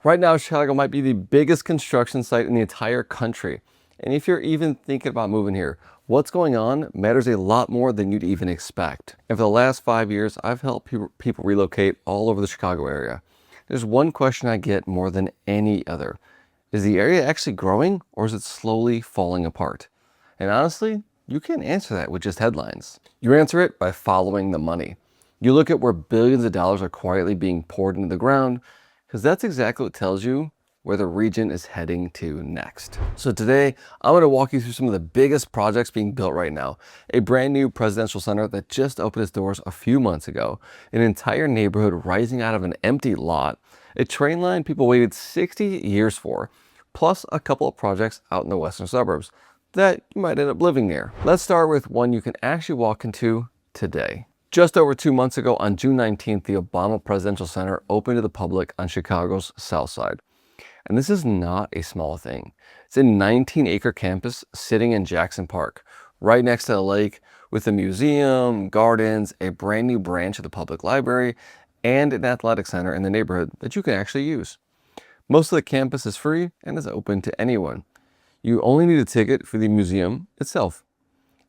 Right now, Chicago might be the biggest construction site in the entire country. And if you're even thinking about moving here, what's going on matters a lot more than you'd even expect. And for the last 5 years, I've helped people relocate all over the Chicago area. There's one question I get more than any other. Is the area actually growing, or is it slowly falling apart? And honestly, you can't answer that with just headlines. You answer it by following the money. You look at where billions of dollars are quietly being poured into the ground, because that's exactly what tells you where the region is heading to next. So today, I'm going to walk you through some of the biggest projects being built right now. A brand new presidential center that just opened its doors a few months ago, an entire neighborhood rising out of an empty lot, a train line people waited 60 years for, plus a couple of projects out in the western suburbs that you might end up living near. Let's start with one you can actually walk into today. Just over 2 months ago, on June 19th, the Obama Presidential Center opened to the public on Chicago's South Side. And this is not a small thing. It's a 19-acre campus sitting in Jackson Park, right next to the lake, with a museum, gardens, a brand new branch of the public library, and an athletic center in the neighborhood that you can actually use. Most of the campus is free and is open to anyone. You only need a ticket for the museum itself.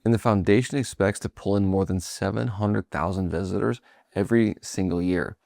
And the foundation expects to pull in more than 700,000 visitors every single year,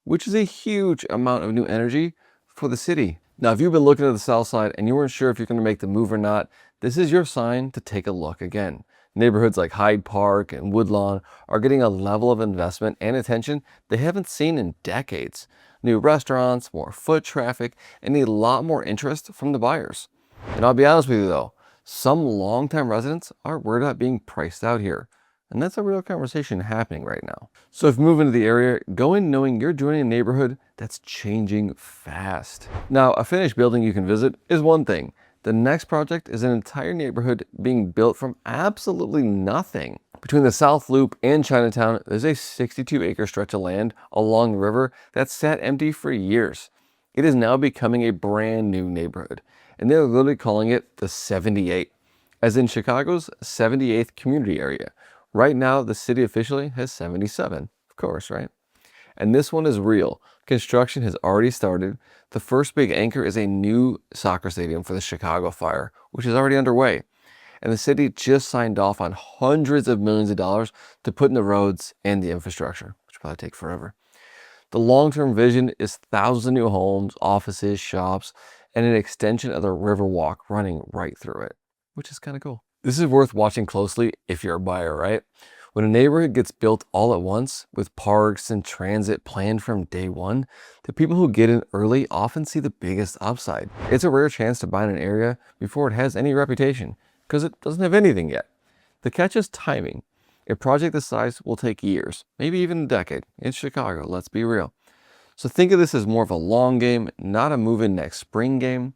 which is a huge amount of new energy for the city. Now, if you've been looking at the South Side and you weren't sure if you're going to make the move or not, this is your sign to take a look again. Neighborhoods like Hyde Park and Woodlawn are getting a level of investment and attention they haven't seen in decades. New restaurants, more foot traffic, and a lot more interest from the buyers. And I'll be honest with you though, some longtime residents are worried about being priced out here. And that's a real conversation happening right now. So if you move into the area, go in knowing you're joining a neighborhood that's changing fast. Now, a finished building you can visit is one thing. The next project is an entire neighborhood being built from absolutely nothing. Between the South Loop and Chinatown, there's a 62-acre stretch of land along the river that sat empty for years. It is now becoming a brand new neighborhood, and they're literally calling it the 78, as in Chicago's 78th community area. Right now, the city officially has 77, of course, right? And this one is real. Construction has already started. The first big anchor is a new soccer stadium for the Chicago Fire, which is already underway. And the city just signed off on hundreds of millions of dollars to put in the roads and the infrastructure, which will probably take forever. The long-term vision is thousands of new homes, offices, shops, and an extension of the Riverwalk running right through it, which is kind of cool. This is worth watching closely if you're a buyer, right? When a neighborhood gets built all at once, with parks and transit planned from day one, the people who get in early often see the biggest upside. It's a rare chance to buy in an area before it has any reputation, because it doesn't have anything yet. The catch is timing. A project this size will take years, maybe even a decade. It's Chicago, let's be real. So think of this as more of a long game, not a move-in next spring game.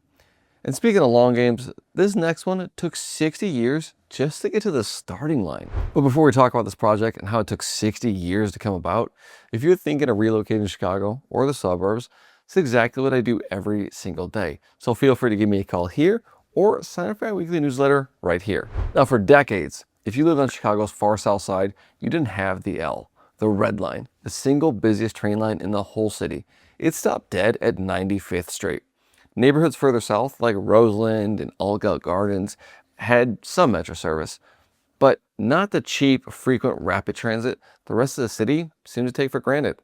And speaking of long games, this next one took 60 years just to get to the starting line. But before we talk about this project and how it took 60 years to come about, if you're thinking of relocating to Chicago or the suburbs, it's exactly what I do every single day. So feel free to give me a call here or sign up for my weekly newsletter right here. Now, for decades, if you lived on Chicago's far south side, you didn't have the L, the Red Line, the single busiest train line in the whole city. It stopped dead at 95th Street. Neighborhoods further south, like Roseland and Algout Gardens, had some metro service, but not the cheap, frequent rapid transit the rest of the city seemed to take for granted.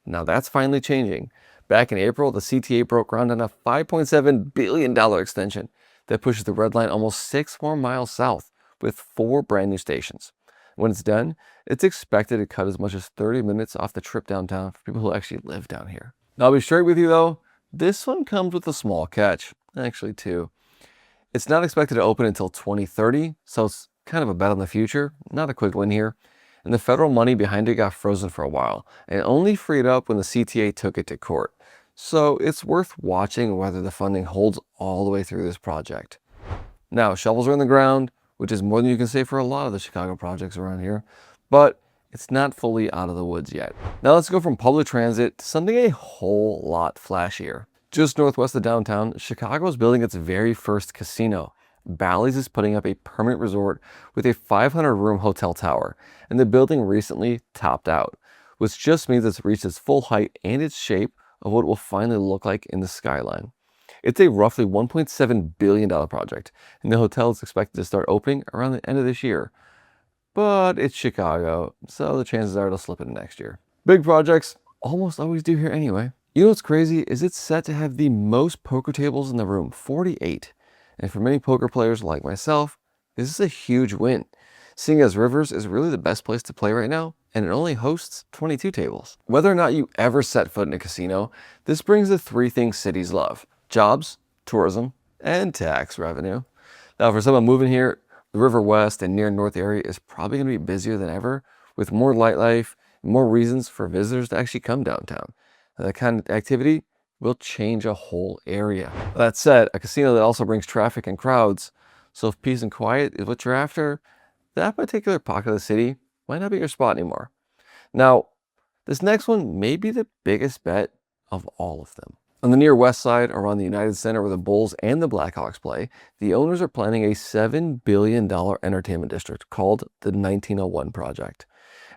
Now that's finally changing. Back in April, the CTA broke ground on a $5.7 billion extension that pushes the Red Line almost 6 more miles south with 4 brand new stations. When it's done, it's expected to cut as much as 30 minutes off the trip downtown for people who actually live down here. Now, I'll be straight with you though, this one comes with a small catch, actually two. It's not expected to open until 2030, so it's kind of a bet on the future, not a quick win here. And the federal money behind it got frozen for a while, and only freed up when the CTA took it to court. So it's worth watching whether the funding holds all the way through this project. Now, shovels are in the ground, which is more than you can say for a lot of the Chicago projects around here, but it's not fully out of the woods yet. Now let's go from public transit to something a whole lot flashier. Just northwest of downtown, Chicago is building its very first casino. Bally's is putting up a permanent resort with a 500-room hotel tower, and the building recently topped out, which just means it's reached its full height and its shape of what it will finally look like in the skyline. It's a roughly $1.7 billion project, and the hotel is expected to start opening around the end of this year. But it's Chicago, so the chances are it'll slip into next year. Big projects almost always do here anyway. You know what's crazy is it's set to have the most poker tables in the room, 48. And for many poker players like myself, this is a huge win, seeing as Rivers is really the best place to play right now, and it only hosts 22 tables. Whether or not you ever set foot in a casino, this brings the three things cities love: jobs, tourism, and tax revenue. Now, for someone moving here, the River West and near North area is probably going to be busier than ever, with more nightlife and more reasons for visitors to actually come downtown. Now, that kind of activity will change a whole area. That said, a casino that also brings traffic and crowds, so if peace and quiet is what you're after, that particular pocket of the city might not be your spot anymore. Now, this next one may be the biggest bet of all of them. On the near west side, around the United Center where the Bulls and the Blackhawks play, the owners are planning a $7 billion entertainment district called the 1901 Project.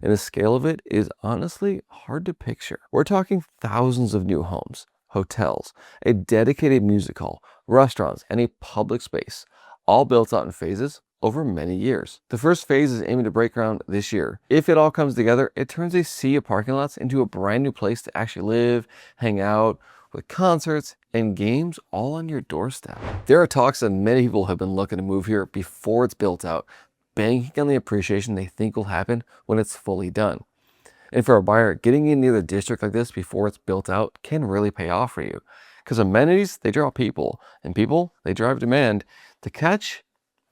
And the scale of it is honestly hard to picture. We're talking thousands of new homes, hotels, a dedicated music hall, restaurants, and a public space, all built out in phases over many years. The first phase is aiming to break ground this year. If it all comes together, it turns a sea of parking lots into a brand new place to actually live, hang out, with concerts and games all on your doorstep. There are talks that many people have been looking to move here before it's built out, banking on the appreciation they think will happen when it's fully done. And for a buyer, getting in near the district like this before it's built out can really pay off for you. Because amenities, they draw people, and people, they drive demand. The catch,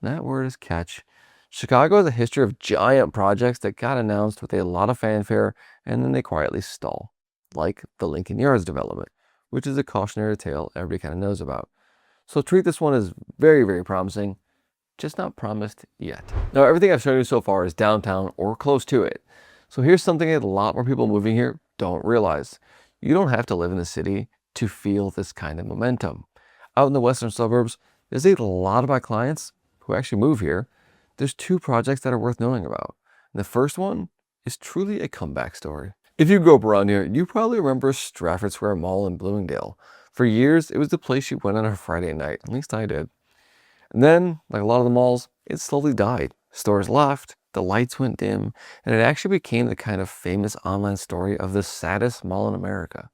that word is catch. Chicago has a history of giant projects that got announced with a lot of fanfare and then they quietly stall, like the Lincoln Yards development, which is a cautionary tale everybody kind of knows about. So treat this one as very, very promising, just not promised yet. Now, everything I've shown you so far is downtown or close to it. So here's something that a lot more people moving here don't realize. You don't have to live in the city to feel this kind of momentum. Out in the western suburbs, there's a lot of my clients who actually move here. There's two projects that are worth knowing about. And the first one is truly a comeback story. If you grew up around here, you probably remember Stratford Square Mall in Bloomingdale. For years, it was the place you went on a Friday night, at least I did. And then, like a lot of the malls, it slowly died. Stores left, the lights went dim, and it actually became the kind of famous online story of the saddest mall in America.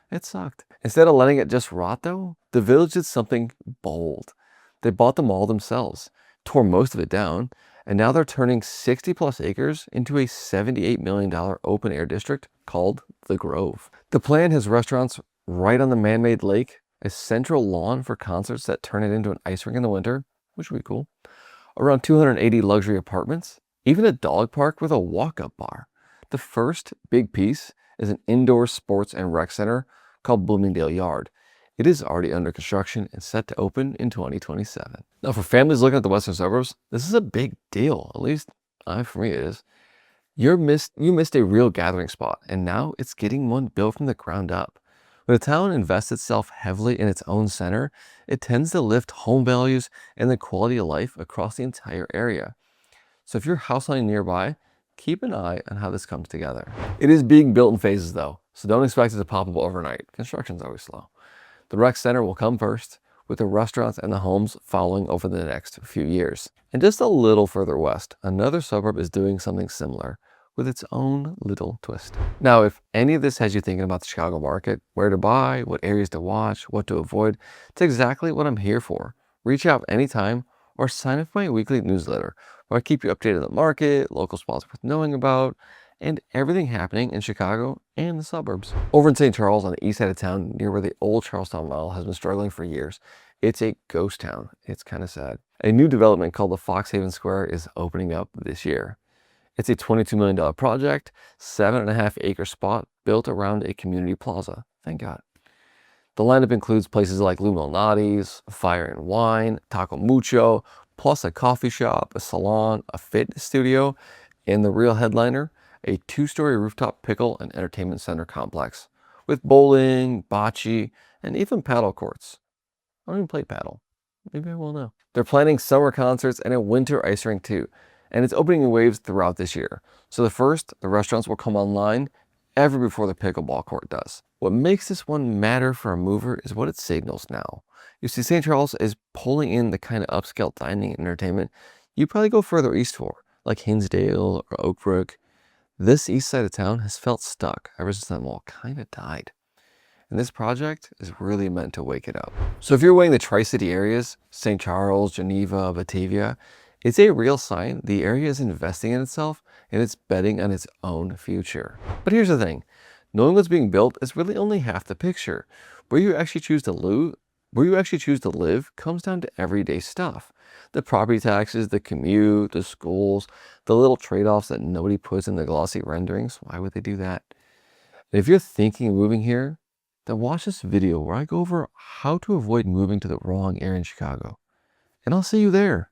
It sucked. Instead of letting it just rot though, the Village did something bold. They bought the mall themselves, tore most of it down, and now they're turning 60 plus acres into a $78 million open air district called The Grove. The plan has restaurants right on the man-made lake, a central lawn for concerts that turn it into an ice rink in the winter, which would be cool, around 280 luxury apartments, even a dog park with a walk-up bar. The first big piece is an indoor sports and rec center called Bloomingdale Yard. It is already under construction and set to open in 2027. Now, for families looking at the western suburbs, this is a big deal. At least, for me, it is. You missed a real gathering spot, and now it's getting one built from the ground up. When a town invests itself heavily in its own center, it tends to lift home values and the quality of life across the entire area. So if you're house hunting nearby, keep an eye on how this comes together. It is being built in phases though, so don't expect it to pop up overnight. Construction's always slow. The rec center will come first, with the restaurants and the homes following over the next few years. And just a little further west, another suburb is doing something similar, with its own little twist. Now, if any of this has you thinking about the Chicago market, where to buy, what areas to watch, what to avoid, it's exactly what I'm here for. Reach out anytime or sign up for my weekly newsletter, where I keep you updated on the market, local spots worth knowing about, and everything happening in Chicago and the suburbs. Over in St. Charles on the east side of town, near where the old Charlestown Mall has been struggling for years, it's a ghost town. It's kind of sad. A new development called the Foxhaven Square is opening up this year. It's a $22 million project, 7.5 acre spot built around a community plaza. Thank God. The lineup includes places like Lou Malnati's, Fire and Wine, Taco Mucho, plus a coffee shop, a salon, a fitness studio, and the real headliner, a 2-story rooftop pickle and entertainment center complex with bowling, bocce, and even paddle courts. I don't even play paddle. Maybe I will now. They're planning summer concerts and a winter ice rink too, and it's opening in waves throughout this year. So the restaurants will come online ever before the pickleball court does. What makes this one matter for a mover is what it signals now. You see, St. Charles is pulling in the kind of upscale dining and entertainment you probably go further east for, like Hinsdale or Oakbrook. This east side of town has felt stuck ever since that mall kind of died. And this project is really meant to wake it up. So if you're weighing the Tri-City areas, St. Charles, Geneva, Batavia, it's a real sign the area is investing in itself and it's betting on its own future. But here's the thing, knowing what's being built is really only half the picture. Where you actually choose to live comes down to everyday stuff. The property taxes, the commute, the schools, the little trade-offs that nobody puts in the glossy renderings. Why would they do that? And if you're thinking of moving here, then watch this video where I go over how to avoid moving to the wrong area in Chicago. And I'll see you there.